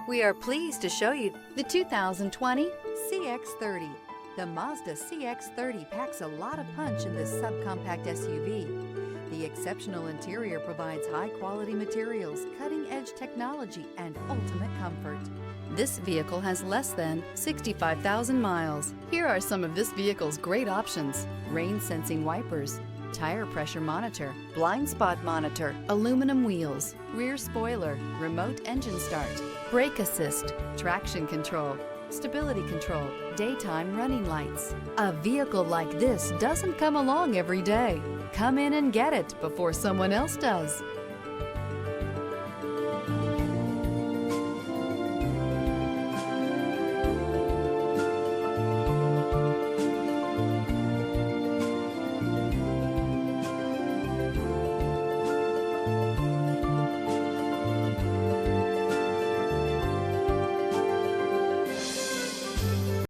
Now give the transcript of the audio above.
We are pleased to show you the 2020 CX-30. The Mazda CX-30 packs a lot of punch in this subcompact SUV. The exceptional interior provides high-quality materials, cutting-edge technology, and ultimate comfort. This vehicle has less than 65,000 miles. Here are some of this vehicle's great options: rain-sensing wipers, tire pressure monitor, blind spot monitor, aluminum wheels, rear spoiler, remote engine start, brake assist, traction control, stability control, daytime running lights. A vehicle like this doesn't come along every day. Come in and get it before someone else does.